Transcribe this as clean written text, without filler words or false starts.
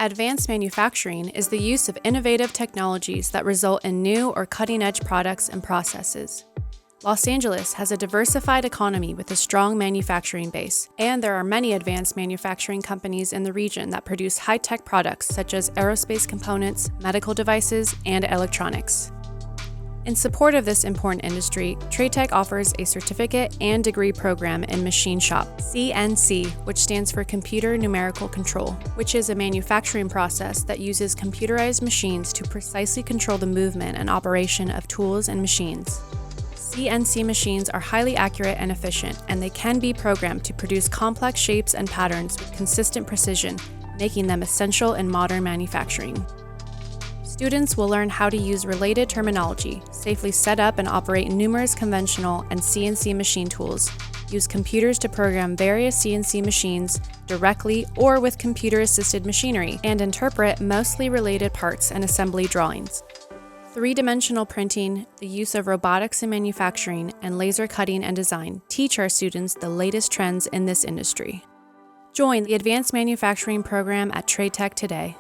Advanced manufacturing is the use of innovative technologies that result in new or cutting-edge products and processes. Los Angeles has a diversified economy with a strong manufacturing base, and there are many advanced manufacturing companies in the region that produce high-tech products such as aerospace components, medical devices, and electronics. In support of this important industry, TradeTech offers a certificate and degree program in Machine Shop, CNC, which stands for Computer Numerical Control, which is a manufacturing process that uses computerized machines to precisely control the movement and operation of tools and machines. CNC machines are highly accurate and efficient, and they can be programmed to produce complex shapes and patterns with consistent precision, making them essential in modern manufacturing. Students will learn how to use related terminology, safely set up and operate numerous conventional and CNC machine tools, use computers to program various CNC machines directly or with computer-assisted machinery, and interpret mostly related parts and assembly drawings. Three-dimensional printing, the use of robotics in manufacturing, and laser cutting and design teach our students the latest trends in this industry. Join the Advanced Manufacturing program at TradeTech today.